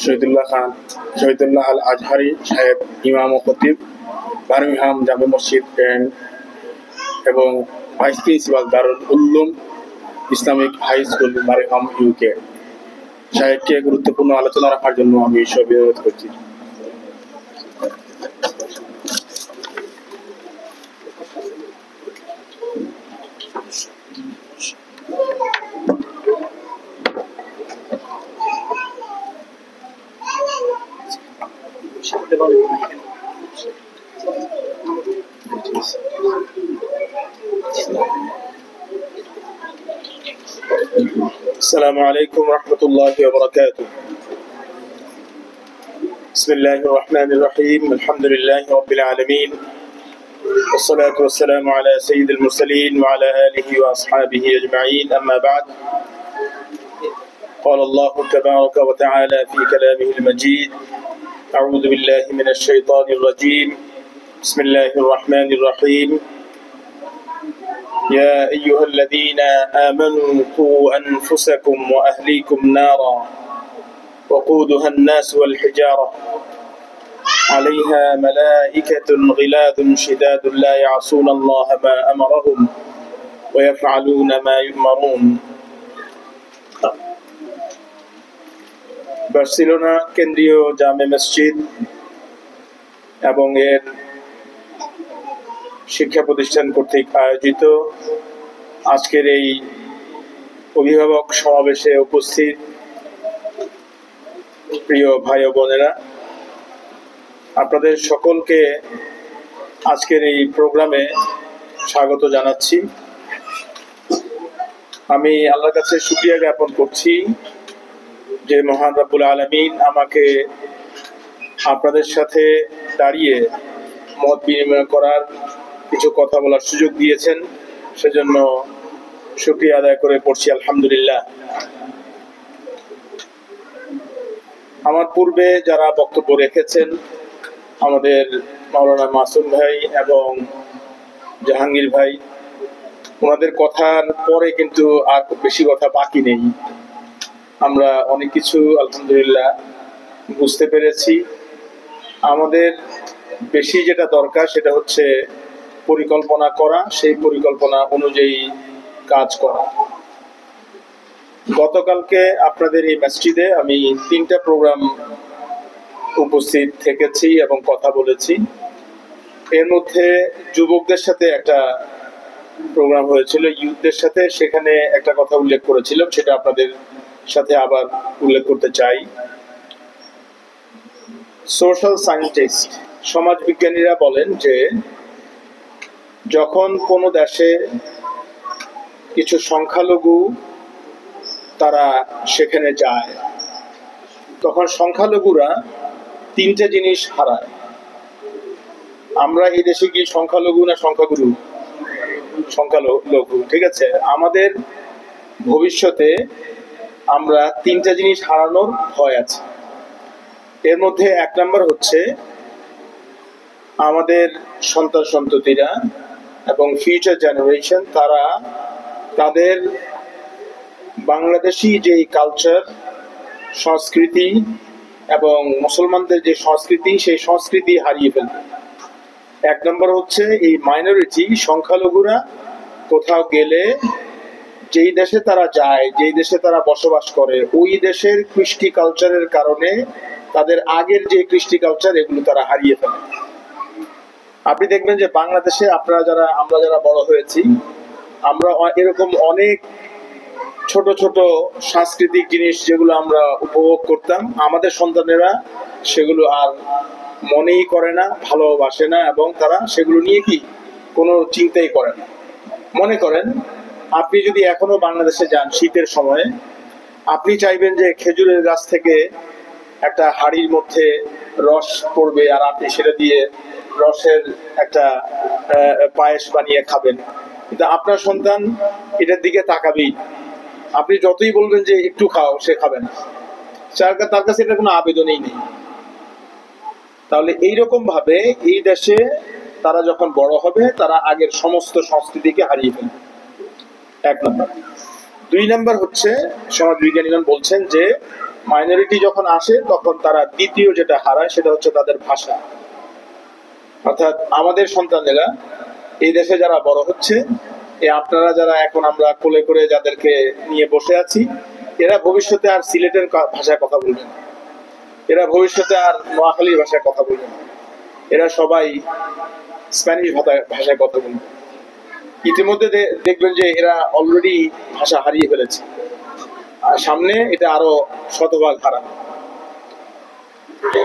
শহীদুল্লাহ আল আজহারি সাহেব ইমাম ও খতিব, বার্মিংহাম জামে মসজিদ এবং vice principal Darul Uloom Islamic high school Birmingham UK সাহেবকে গুরুত্বপূর্ণ আলোচনা রাখার জন্য আমি সবিনয় অনুরোধ করছি। السلام عليكم ورحمة الله وبركاته. بسم الله الرحمن الرحيم. الحمد لله رب العالمين، والصلاة والسلام على سيد المرسلين وعلى آله وأصحابه أجمعين. أما بعد، قال الله تبارك وتعالى في كلامه المجيد: أعوذ بالله من الشيطان الرجيم. بسم الله الرحمن الرحيم. يا أيها الذين آمنوا قوا أنفسكم وأهليكم نارا وقودها الناس والحجارة عليها ملائكة غلاظ شداد لا يعصون الله ما أمرهم ويفعلون ما يؤمرون. বার্সেলোনা কেন্দ্রীয় জামে মসজিদ এবং এর শিক্ষা প্রতিষ্ঠান কর্তৃক আয়োজিত আজকের এই অভিভাবক সমাবেশে উপস্থিত প্রিয় ভাই ও বোনেরা, আপনাদের সকলকে আজকের এই প্রোগ্রামে স্বাগত জানাচ্ছি। আমি আল্লাহর কাছে শুকরিয়া জ্ঞাপন করছি যে মহান রব্বুল আলামিন আমাকে আপনাদের সাথে দাঁড়িয়ে মত বিনিময় করার, কিছু কথা বলার সুযোগ দিয়েছেন, সেজন্য শুকরিয়া আদায় করে পড়ছি আলহামদুলিল্লাহ। আমার পূর্বে যারা বক্তব্য রেখেছেন, আমাদের মাওলানা মাসুম ভাই এবং জাহাঙ্গীর ভাই, ওনাদের কথার পরে কিন্তু আর খুব বেশি কথা বাকি নেই। আমরা অনেক কিছু আলহামদুলিল্লাহ বুঝতে পেরেছি। আমাদের বেশি যেটা দরকার সেটা হচ্ছে পরিকল্পনা করা, সেই পরিকল্পনা অনুযায়ী কাজ করা। গতকালকে আপনাদের এই মসজিদে আমি 3টা প্রোগ্রাম উপস্থিত থেকেছি এবং কথা বলেছি। এর মধ্যে যুবকদের সাথে একটা প্রোগ্রাম হয়েছিল, ইউথদের সাথে, সেখানে একটা কথা উল্লেখ করেছিলাম, সেটা আপনাদের সাথে আবার উল্লেখ করতে চাই। সোশ্যাল সায়েন্টিস্ট, সমাজ বিজ্ঞানীরা বলেন যে যখন কোনো দেশে কিছু সংখ্যালঘু তারা সেখানে যায়, তখন সংখ্যালঘুরা 3টে জিনিস হারায়। আমরা এই দেশে কি সংখ্যালঘু না সংখ্যাগুরু? সংখ্যালঘু, ঠিক আছে। আমাদের ভবিষ্যতে আমরা 3টে জিনিস হারানোর ভয় আছে। এর মধ্যে 1 নম্বর হচ্ছে আমাদের সন্তান সন্ততিরা এবং ফিউচার জেনারেশন, তারা তাদের বাংলাদেশি যে কালচার, সংস্কৃতি এবং মুসলমানদের যে সংস্কৃতি, সেই সংস্কৃতি হারিয়ে ফেলবে। 1 নম্বর হচ্ছে এই মাইনরিটি সংখ্যালঘুরা কোথাও গেলে যেই দেশে তারা যায়, যেই দেশে তারা বসবাস করে, ওই দেশের কৃষ্টি কালচারের কারণে তাদের আগের যে কৃষ্টি কালচার, এগুলো তারা হারিয়ে ফেলে। আপনি দেখবেন যে বাংলাদেশে আমরা যারা বড় হয়েছি, আমরা এরকম অনেক ছোট ছোট সাংস্কৃতিক জিনিস যেগুলো আমরা উপভোগ করতাম, আমাদের সন্তানেরা সেগুলো আর মনেই করে না, ভালোবাসে না, এবং তারা সেগুলো নিয়ে কি কোনো চিন্তাই করে না। মনে করেন, আপনি যদি এখনো বাংলাদেশে যান শীতের সময়ে, আপনি চাইবেন যে খেজুরের গাছ থেকে একটা হাড়ির মধ্যে রস পড়বে আর আপনি সেটা দিয়ে রসের একটা পায়েস বানিয়ে খাবেন, কিন্তু আপনার সন্তান এটার দিকে তাকাবেই। আপনি যতই বলবেন যে একটু খাও, সে খাবে না, তার কাছে এটা কোনো আবেদনই নেই। তাহলে এইরকম ভাবে এই দেশে তারা যখন বড় হবে, তারা আগের সমস্ত সংস্কৃতিকে হারিয়ে ফেলবে। 1 নম্বর। 2 নম্বর হচ্ছে সমাজবিজ্ঞানীগণ বলছেন যে মাইনরিটি যখন আসে তখন তারা দ্বিতীয় যেটা হারায় সেটা হচ্ছে তাদের ভাষা। অর্থাৎ আমাদের সন্তানেরা এই দেশে যারা বড় হচ্ছে, আপনারা যারা এখন আমরা কোলে করে যাদেরকে নিয়ে বসে আছি, এরা ভবিষ্যতে আর সিলেটের ভাষায় কথা বলবে না, এরা ভবিষ্যতে আর নোয়াখালীর ভাষায় কথা বলবে না, এরা সবাই স্প্যানিশ ভাষায় কথা বলবে। ইতিমধ্যে দেখবেন যে এরা অলরেডি ভাষা হারিয়ে ফেলেছে, আর সামনে এটা আরো শতভাগ হারাবে।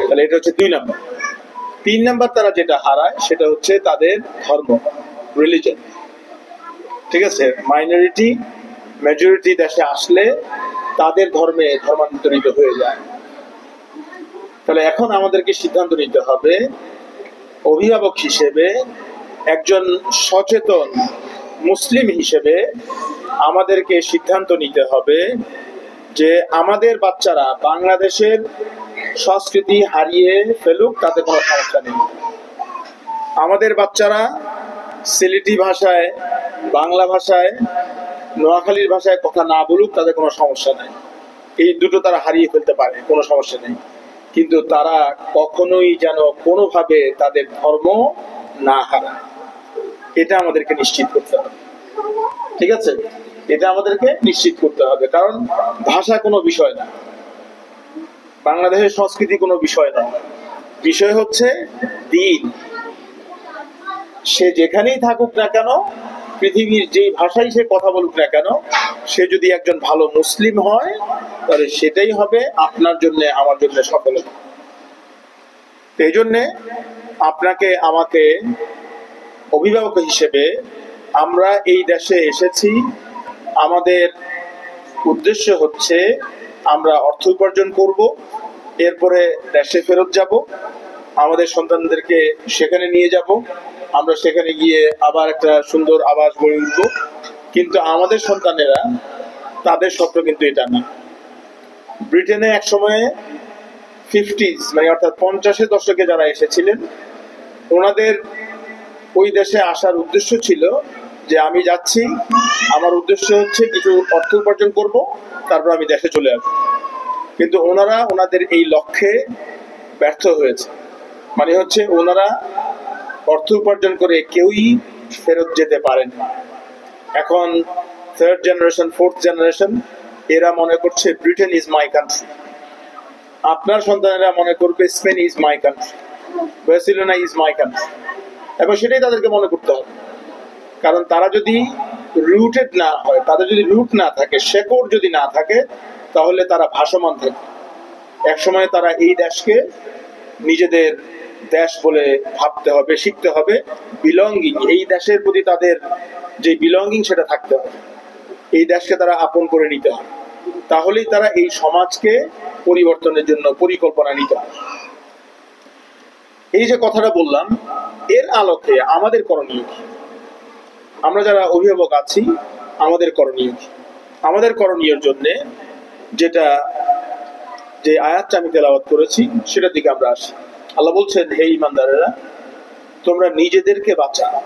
তাহলে এটা হচ্ছে 2 নাম্বার। 3 নাম্বার তারা যেটা হারায় সেটা হচ্ছে তাদের ধর্ম, রিলিজন। ঠিক আছে, মাইনরিটি মেজরিটি দেশে আসলে তাদের ধর্মে ধর্মান্তরিত হয়ে যায়। তাহলে এখন আমাদেরকে সিদ্ধান্ত নিতে হবে, অভিভাবক হিসেবে, একজন সচেতন মুসলিম হিসেবে আমাদেরকে সিদ্ধান্ত নিতে হবে যে আমাদের বাচ্চারা বাংলাদেশের সংস্কৃতি হারিয়ে ফেলুক, তাতে কোনো সমস্যা নেই। আমাদের বাচ্চারা সিলেটি ভাষায়, বাংলা ভাষায়, নোয়াখালীর ভাষায় কথা না বলুক, তাদের কোনো সমস্যা নেই। এই দুটো তারা হারিয়ে ফেলতে পারে, কোনো সমস্যা নেই, কিন্তু তারা কখনোই যেন কোনোভাবে তাদের ধর্ম না হারায়, এটা আমাদেরকে নিশ্চিত করতে হবে। ঠিক আছে, এটা আমাদেরকে নিশ্চিত করতে হবে, কারণ ভাষা কোনো বিষয় না, বাংলাদেশের সংস্কৃতি কোনো বিষয় না, বিষয় হচ্ছে দিন। সে যেখানেই থাকুক না কেন, পৃথিবীর যেই ভাষায় সে কথা বলুক না কেন, সে যদি একজন ভালো মুসলিম হয় তাহলে সেটাই হবে আপনার জন্য, আমার জন্য সফলতা। এই জন্যে আপনাকে আমাকে অভিভাবক হিসেবে, আমরা এই দেশে এসেছি, আমাদের উদ্দেশ্য হচ্ছে আমরা অর্থ উপার্জন করব, এরপরে দেশে ফেরত যাব, আমাদের সন্তানদেরকে সেখানে নিয়ে যাব, আমরা সেখানে গিয়ে আবার একটা সুন্দর আবাস গড়ে উঠবো। কিন্তু আমাদের সন্তানেরা, তাদের স্বপ্ন কিন্তু এটা না। ব্রিটেনে এক সময়ে 50s মানে অর্থাৎ 50-এর দশকে যারা এসেছিলেন, ওনাদের ওই দেশে আসার উদ্দেশ্য ছিল যে আমি যাচ্ছি, আমার উদ্দেশ্য হচ্ছে কিছু অর্থ উপার্জন করব, তারপর আমি দেশে চলে আসবো। কিন্তু ওনারা ওনাদের এই লক্ষ্যে ব্যর্থ হয়েছে। মানে হচ্ছে ওনারা অর্থ উপার্জন করে কেউই ফেরত যেতে পারেন। এখন 3rd জেনারেশন, 4th জেনারেশন, এরা মনে করছে ব্রিটেন ইজ মাই কান্ট্রি। আপনার সন্তানেরা মনে করবে Spain is my country, Barcelona is my country. এবং সেটাই তাদেরকে মনে করতে হবে, কারণ তারা যদি রুটেড না হয়, তাদের যদি রুট না থাকে, শেকড় যদি না থাকে, তাহলে তারা ভাসমান থাকে। একসময় তারা এই দেশকে নিজেদের দেশ বলে ভাবতে হবে, শিখতে হবে। বিলঙ্গিং, এই দেশের প্রতি তাদের যে বিলঙ্গিং সেটা থাকতে হবে, এই দেশকে তারা আপন করে নিতে হবে, তাহলেই তারা এই সমাজকে পরিবর্তনের জন্য পরিকল্পনা নিতে হবে। এই যে কথাটা বললাম, এর আলোকে আমাদের করণীয় কি? আমরা যারা অভিভাবক আছি, আমাদের করণীয় কি? আমাদের করণীয়ের জন্য যেটা, যে আয়াতটা আমি তেলাওয়াত করেছি সেটার দিকে আমরা আসি। আল্লাহ বলছেন, হে ঈমানদারেরা, তোমরা নিজেদেরকে বাঁচাও,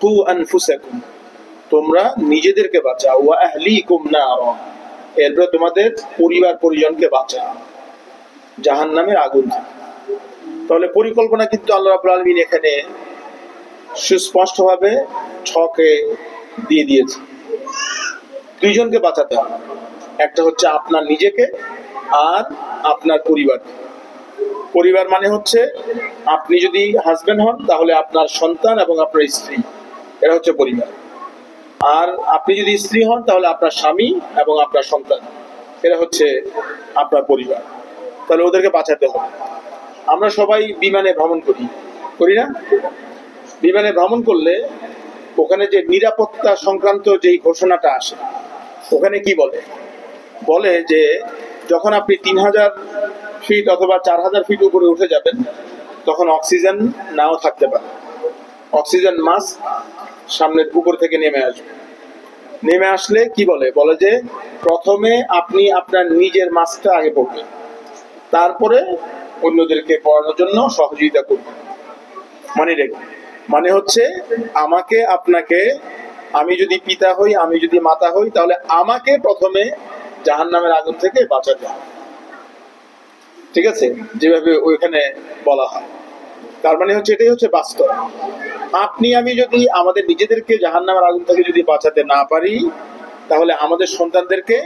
কু আনফুসাকুম, তোমরা নিজেদেরকে বাঁচাও, ওয়া আহলিকুম নারা, এরপর তোমাদের পরিবার পরিজনকে বাঁচাও জাহান্নামের আগুন থেকে। তাহলে পরিকল্পনা কিন্তু আল্লাহ রাব্বুল আলামিন এখানে সুস্পষ্টভাবে ছকে দিয়ে দিয়েছে। দুইজনকে বাঁচাতে হবে, একটা হচ্ছে আপনার নিজেকে আর আপনার পরিবার। পরিবার মানে হচ্ছে আপনি যদি হাজবেন্ড হন তাহলে আপনার সন্তান এবং আপনার স্ত্রী, এরা হচ্ছে পরিবার। আর আপনি যদি স্ত্রী হন তাহলে আপনার স্বামী এবং আপনার সন্তান, এরা হচ্ছে আপনার পরিবার। তাহলে ওদেরকে বাঁচাতে হবে। আমরা সবাই বিমানে ভ্রমণ করি না? বিমানে ভ্রমণ করলে ওখানে যে নিরাপত্তা সংক্রান্ত যেই ঘোষণাটা আসে, ওখানে কি বলে যে যখন আপনি 3000 ফিট অথবা 4000 ফিট উপরে উঠে যাবেন, তখন অক্সিজেন নাও থাকতে পারে। অক্সিজেন মাস্ক সামনের উপর থেকে নেমে আসলে কি বলে যে প্রথমে আপনি আপনার নিজের মাস্কটা আগে পড়বেন, তারপরে অন্যদেরকে পড়ানোর জন্য সহযোগিতা করবেন। মানে হচ্ছে আমাকে আপনাকে, আমি যদি পিতা হই, আমি যদি মাতা হই, তাহলে আমাকে প্রথমে জাহান্নামের আগুন থেকে বাঁচাতে হবে। ঠিক আছে, যেভাবে ওইখানে বলা হয়। তার মানে হচ্ছে এটাই হচ্ছে বাস্তব। আপনি আমি যদি আমাদের নিজেদেরকে জাহান্নামের আগুন থেকে যদি বাঁচাতে না পারি, তাহলে আমাদের সন্তানদেরকে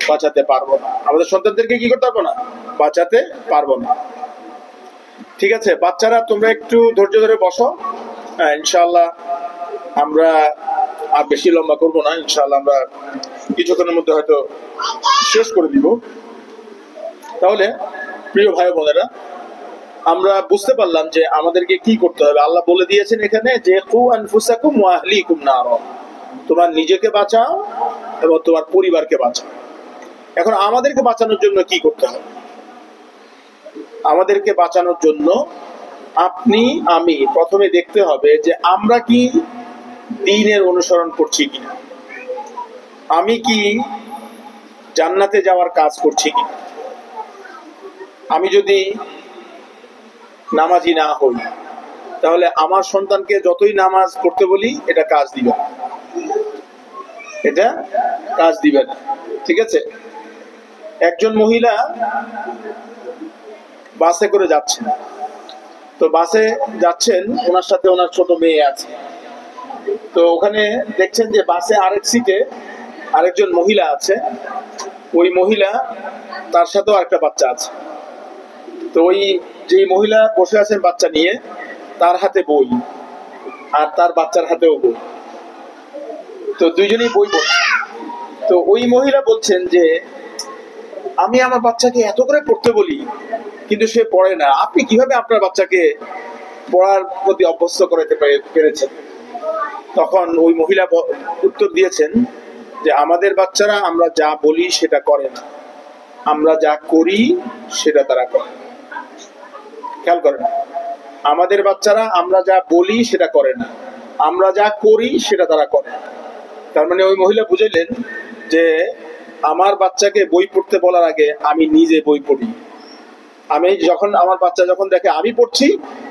বাঁচাতে পারবো না। আমাদের সন্তানদেরকে কি করতে পারবো না? বাঁচাতে পারবো না। ঠিক আছে বাচ্চারা, তোমরা একটু ধৈর্য ধরে বসো। হ্যাঁ, ইনশাআল্লাহ আমরা আর বেশি লম্বা করবো না। ইনশাআল্লাহ আমরা কিছুক্ষণের মধ্যে হয়তো শেষ করে দিব। তাহলে প্রিয় ভাই বোনেরা, আমরা বুঝতে পারলাম যে আমাদেরকে কি করতে হবে। আল্লাহ বলে দিয়েছেন এখানে যে কু আনফুসাকুম ওয়া আহলিকুম নারা, তোমার নিজেকে বাঁচাও এবং তোমার পরিবারকে বাঁচাও। এখন আমাদেরকে বাঁচানোর জন্য কি করতে হবে? আমাদেরকে বাঁচানোর জন্য আপনি আমি প্রথমে দেখতে হবে যে আমরা কি দ্বীনের অনুসরণ করছি কিনা, আমি কি জান্নাতে যাওয়ার কাজ করছি কিনা। আমি যদি নামাজি না হই, তাহলে আমার সন্তানকে যতই নামাজ পড়তে বলি এটা কাজ দিবে না, এটা কাজ দিবে না। ঠিক আছে, একজন মহিলা বাসে করে যাচ্ছেন, তো বাসে যাচ্ছেন, ওনার সাথে ওনার ছোট মেয়ে আছে। তো ওখানে দেখছেন যে বাসে আরেক সিটে আরেকজন মহিলা আছে, ওই মহিলা তার সাথেও আরেকটা বাচ্চা আছে। তো ওই যে মহিলা বসে আছেন বাচ্চা নিয়ে, তার হাতে বই আর তার বাচ্চার হাতেও বই, তো দুইজনেই বই পড়ছে। তো ওই মহিলা বলছেন যে আমি আমার বাচ্চাকে এত করে পড়তে বলি কিন্তু সে পড়ে না, আপনি কিভাবে আপনার বাচ্চাকে পড়ার প্রতি অভ্যস্ত করাতে পেরেছেন? তখন ওই মহিলা উত্তর দিয়েছেন যে আমাদের বাচ্চারা আমরা যা বলি সেটা করে না, আমরা যা করি সেটা তারা করে। খেয়াল করেন, আমাদের বাচ্চারা আমরা যা বলি সেটা করে না, আমরা যা করি সেটা তারা করে। তার মানে ওই মহিলা বুঝাইলেন যে আমার বাচ্চাকে বই পড়তে বলার আগে আমি নিজে বই পড়ি। আমি যখন আমার বাচ্চা যখন দেখে আমি পড়ছি,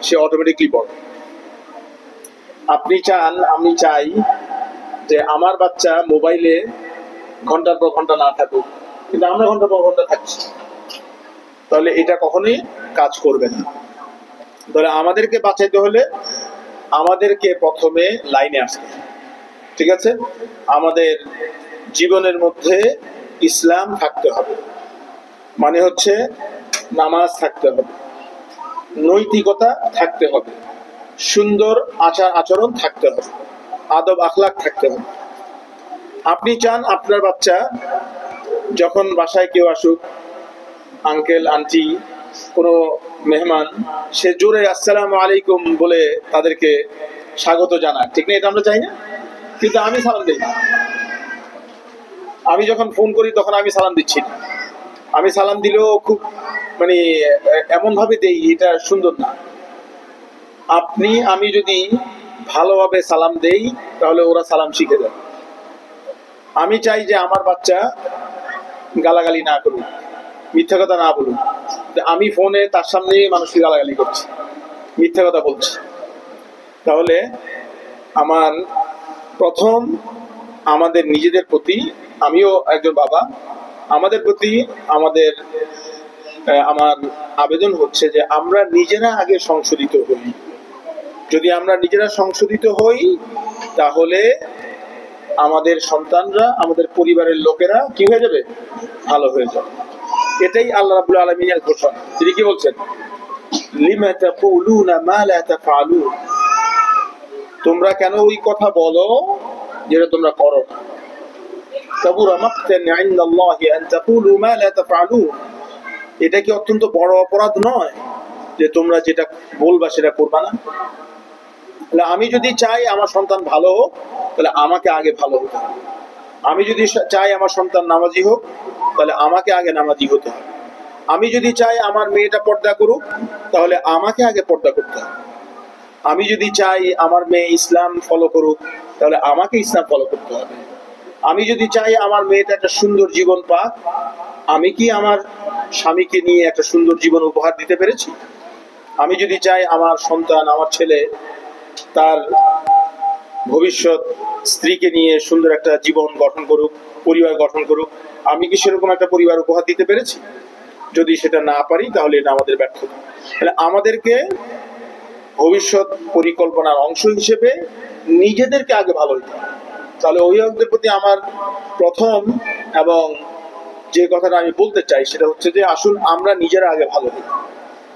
সে অটোমেটিকলি পড়ে। আপনি চান, আমি চাই যে আমার বাচ্চা মোবাইলে ঘন্টার পর ঘন্টা না থাকুক, কিন্তু আমরা ঘন্টার পর ঘন্টা থাকছি, তাহলে এটা কখনোই কাজ করবে না। তাহলে আমাদেরকে বাঁচাইতে হলে আমাদেরকে প্রথমে লাইনে আসতে, ঠিক আছে, আমাদের জীবনের মধ্যে ইসলাম থাকতে হবে, মানে হচ্ছে নামাজ থাকতে হবে, নৈতিকতা থাকতে হবে, সুন্দর আচার আচরণ থাকতে হবে, আদব আখলাক থাকতে হবে। আপনি চান আপনার বাচ্চা যখন বাসায় কেউ আসুক, আঙ্কেল আন্টি কোনো মেহমান, সে জোরে আসসালামু আলাইকুম বলে তাদেরকে স্বাগত জানাক, ঠিক না? এটা আমরা চাই না? কিন্তু আমি সালাম দিই না। আমি যখন ফোন করি তখন আমি সালাম দিচ্ছি না। আমি সালাম দিলেও খুব মানে এমন ভাবে দেই, এটা সুন্দর না। আপনি আমি যদি ভালোভাবে সালাম দেই তাহলে ওরা সালাম শিখে যাবে। আমি চাই যে আমার বাচ্চা গালাগালি না করুক, মিথ্যা কথা না বলুক। আমি ফোনে তার সামনে মানুষকে গালাগালি করছি, মিথ্যা কথা বলছি। তাহলে আমার প্রথম আমাদের নিজেদের প্রতি, আমিও একজন বাবা, আমাদের প্রতি আমার আবেদন হচ্ছে যে আমরা নিজেরা আগে সংশোধিত হই। যদি আমরা নিজেরা সংশোধিত হই তাহলে আমাদের সন্তানরা, আমাদের পরিবারের লোকেরা কি হয়ে যাবে? ভালো হয়ে যাবে। এটাই আল্লাহ রাব্বুল আলামিনের ঘোষণা। তিনি কি বলছেন? লিমা তাকুলুনা মা লা তাফআলুন, তোমরা কেন ওই কথা বলো যেটা তোমরা করো না। কাবুরা মাকতান ইনদাল্লাহি আন তাকুলু মা লা তাফআলুন, এটা কি অত্যন্ত বড় অপরাধ নয় যে তোমরা যেটা বলবা সেটা করবা না? তাহলে আমি যদি চাই আমার সন্তান ভালো হোক, তাহলে আমাকে আগে ভালো হতে হবে। আমি যদি চাই আমার সন্তান নামাজি হোক, তাহলে আমাকে আগে নামাজি হতে হবে। আমি যদি চাই আমার মেয়েটা পর্দা করুক, তাহলে আমাকে আগে পর্দা করতে হবে। আমি যদি চাই আমার মেয়ে ইসলাম ফলো করুক, তাহলে আমাকে ইসলাম ফলো করতে হবে। আমি যদি চাই আমার মেয়েটা একটা সুন্দর জীবন পাক, আমি কি আমার স্বামীকে নিয়ে একটা সুন্দর জীবন উপহার দিতে পেরেছি? আমি যদি চাই আমার সন্তান, আমার ছেলে তার ভবিষ্যৎ স্ত্রীকে নিয়ে সুন্দর একটা জীবন গঠন করুক, পরিবার গঠন করুক, আমি কি সেরকম একটা পরিবার উপহার দিতে পেরেছি? যদি সেটা না পারি তাহলে এটা আমাদের ব্যর্থতা। তাহলে আমাদেরকে ভবিষ্যৎ পরিকল্পনার অংশ হিসেবে নিজেদেরকে আগে ভালো হতে হবে। তাহলে অভিভাবকদের প্রতি আমার প্রথম এবং যে কথাটা আমি বলতে চাই সেটা হচ্ছে যে আসুন আমরা নিজেরা আগে ভালো হই,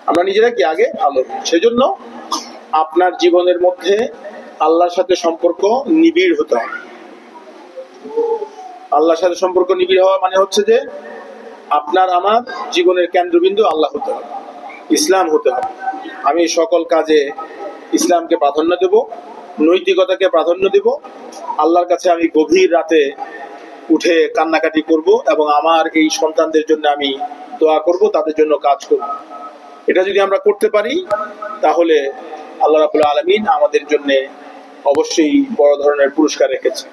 আমরা নিজেরা কি আগে ভালো হই। সেজন্য আপনার জীবনের মধ্যে আল্লাহর সাথে সম্পর্ক নিবিড় হতে হবে। আল্লাহর সাথে সম্পর্ক নিবিড় হওয়া মানে হচ্ছে যে আপনার আমার জীবনের কেন্দ্রবিন্দু আল্লাহ হতে হবে, ইসলাম হতে হবে। আমি সকল কাজে ইসলামকে প্রাধান্য দেব, নৈতিকতাকে প্রাধান্য দেব। আল্লাহর কাছে আমি গভীর রাতে উঠে কান্নাকাটি করব এবং আমার এই সন্তানদের জন্য আমি দোয়া করব, তাদের জন্য কাজ করব। এটা যদি আমরা করতে পারি তাহলে আল্লাহ রাব্বুল আলামিন আমাদের জন্য অবশ্যই বড় ধরনের পুরস্কার রেখেছে।